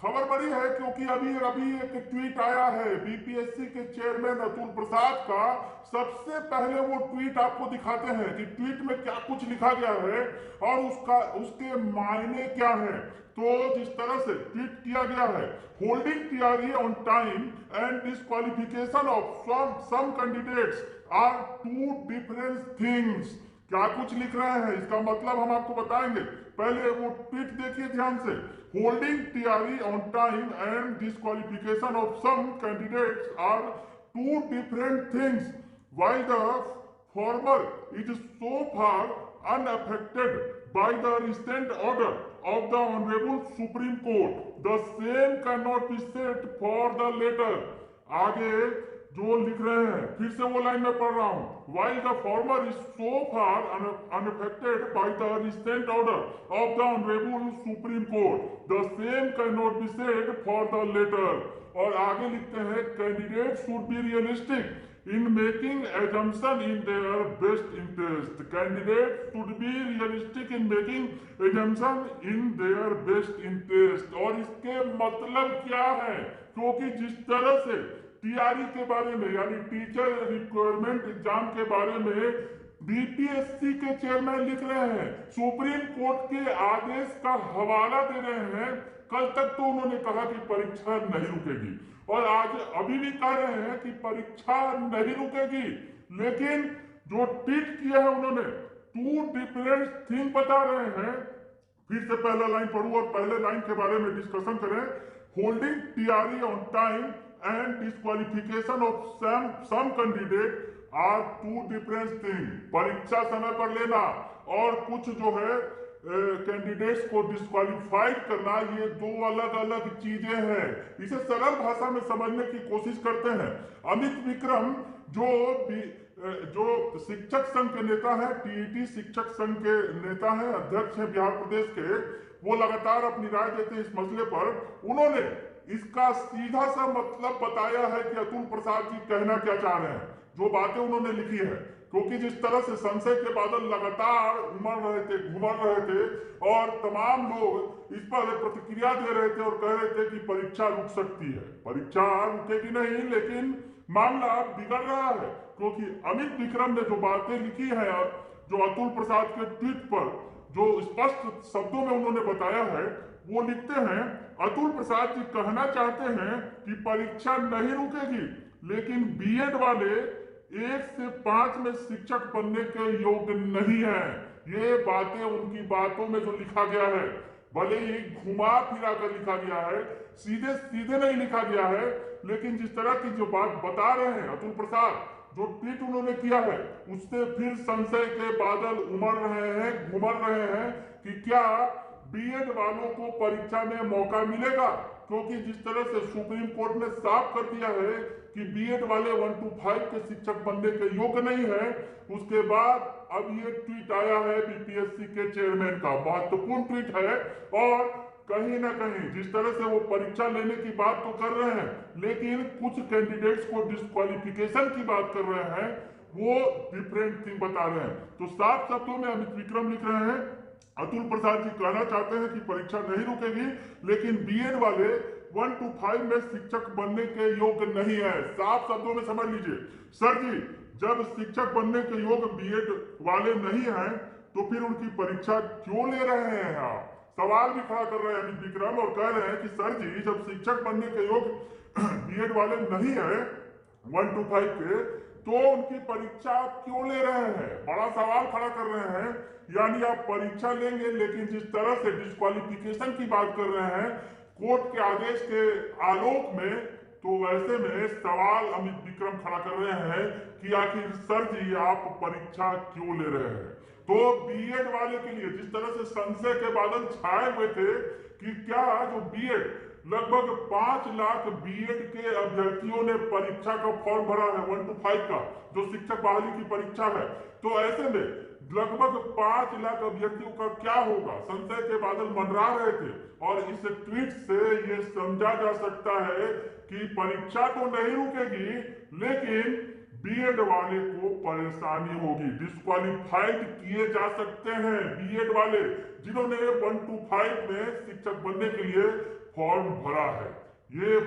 खबर बड़ी है क्योंकि अभी अभी एक ट्वीट आया है बीपीएससी के चेयरमैन अतुल प्रसाद का। सबसे पहले वो ट्वीट आपको दिखाते हैं कि ट्वीट में क्या कुछ लिखा गया है और उसका उसके मायने क्या है। तो जिस तरह से ट्वीट किया गया है, holding TRE on time and disqualification of some candidates are two different things. क्या कुछ लिख रहे हैं इसका मतलब हम आपको बताएंगे। पहले वो ट्वीट देखिए ध्यान से। Holding TRE on time and disqualification of some candidates are two different things while the former is so far unaffected by the recent order of the Honorable Supreme Court, the same cannot be said for the latter. आगे जो लिख रहे हैं फिर से वो line में पढ़ रहा हूं। While the former is so far unaffected by the recent order of the Honorable Supreme Court, the same cannot be said for the latter. और आगे लिखते हैं candidate should be realistic in making assumption in their best interest. Candidate should be realistic in making assumption in their best interest. और इसके मतलब क्या है? क्योंकि जिस तरह से टीआरई के बारे में यानी टीचर रिक्वायरमेंट एग्जाम के बारे में बीपीएससी के चेयरमैन लिख रहे हैं, सुप्रीम कोर्ट के आदेश का हवाला दे रहे हैं। कल तक तो उन्होंने कहा कि परीक्षा नहीं रुकेगी और आज अभी भी कह रहे हैं कि परीक्षा नहीं रुकेगी, लेकिन जो ट्वीट किया है उन्होंने टू डिफरेंट थिंग बता रहे हैं। फिर से पहला लाइन पढ़ू और पहले लाइन के बारे में डिस्कशन करें। Holding TRE on time and disqualification of some candidate are two different thing. परीक्षा समय पर लेना और कुछ जो है कैंडिडेट्स को डिस्क्वालीफाइड करना, ये दो अलग अलग चीजें हैं। इसे सरल भाषा में समझने की कोशिश करते हैं। अमित विक्रम जो शिक्षक संघ के नेता है, टीईटी शिक्षक संघ के नेता है, अध्यक्ष है बिहार प्रदेश के, वो लगातार अपनी राय देते हैं इस मसले पर। उन्होंने इसका सीधा सा मतलब बताया है कि अतुल प्रसाद जी कहना क्या चाह रहे हैं, जो बातें उन्होंने लिखी है। क्योंकि जिस तरह से संशय के बादल लगातार घुमड़ रहे थे और तमाम लोग इस पर प्रतिक्रिया दे रहे थे और कह रहे थे कि परीक्षा रुक सकती है। परीक्षा रुकेगी नहीं, लेकिन मामला बिगड़ रहा है। क्योंकि अमित विक्रम ने जो बातें लिखी है, जो अतुल प्रसाद के ट्वीट पर जो स्पष्ट शब्दों में उन्होंने बताया है, वो लिखते हैं अतुल प्रसाद जी कहना चाहते हैं कि परीक्षा नहीं रुकेगी, लेकिन बीएड वाले 1 से 5 में शिक्षक बनने के योग्य नहीं है। ये बातें उनकी बातों में जो लिखा गया है, भले ही घुमा फिरा कर लिखा गया है, सीधे सीधे नहीं लिखा गया है, लेकिन जिस तरह की जो बात बता रहे हैं अतुल प्रसाद, जो ट्वीट उन्होंने किया है, उससे फिर संशय के बादल उमड़ रहे हैं, घुमड़ रहे हैं कि क्या बीएड वालों को परीक्षा में मौका मिलेगा। क्योंकि जिस तरह से सुप्रीम कोर्ट ने साफ कर दिया है कि बीएड वाले 1 to 5 के शिक्षक बनने के योग्य नहीं है, उसके बाद अब ये ट्वीट आया है बीपीएससी के चेयरमैन का। महत्वपूर्ण ट्वीट है और कहीं ना कहीं जिस तरह से वो परीक्षा लेने की बात तो कर रहे हैं, लेकिन कुछ कैंडिडेट्स को डिस्क्वालिफिकेशन की बात कर रहे हैं, वो डिफरेंट थिंग बता रहे हैं। तो साफ शब्दों में अमित विक्रम लिख रहे हैं अतुल प्रसाद जी कहना चाहते हैं कि परीक्षा नहीं रुकेगी, लेकिन बीएड वाले 1 to 5 में शिक्षक बनने के योग्य नहीं है। साफ शब्दों में समझ लीजिए। सर जी, जब शिक्षक बनने के योग्य बीएड वाले नहीं हैं, तो फिर उनकी परीक्षा क्यों ले रहे हैं आप? सवाल भी खड़ा कर रहे हैं अमित विक्रम और कह रहे हैं कि सर जी, जब शिक्षक बनने के योग्य बीएड वाले नहीं है 1 to 5 के, तो उनकी परीक्षा क्यों ले रहे हैं? बड़ा सवाल खड़ा कर रहे हैं। यानी आप परीक्षा लेंगे, लेकिन जिस तरह से डिस्क्वालिफिकेशन की बात कर रहे हैं कोर्ट के आदेश के आलोक में, तो वैसे में सवाल अमित विक्रम खड़ा कर रहे हैं कि आखिर सर जी आप परीक्षा क्यों ले रहे हैं। तो बीएड वाले के लिए जिस तरह से संशय के बादल छाए हुए थे कि क्या जो बीएड लगभग 5 लाख बीएड के अभ्यर्थियों ने परीक्षा का फॉर्म भरा है 1 to 5 का, जो शिक्षक बहाली की परीक्षा है, तो ऐसे में लगभग 5 लाख अभ्यर्थियों का क्या होगा? संशय के बादल मंडरा रहे थे और इस ट्वीट से यह समझा जा सकता है कि परीक्षा तो नहीं रुकेगी, लेकिन बीएड वाले को परेशानी होगी, डिस्क्वालीफाइड किए जा सकते हैं बीएड वाले जिन्होंने 1 to 5 में शिक्षक बनने के लिए फॉर्म भरा है। ये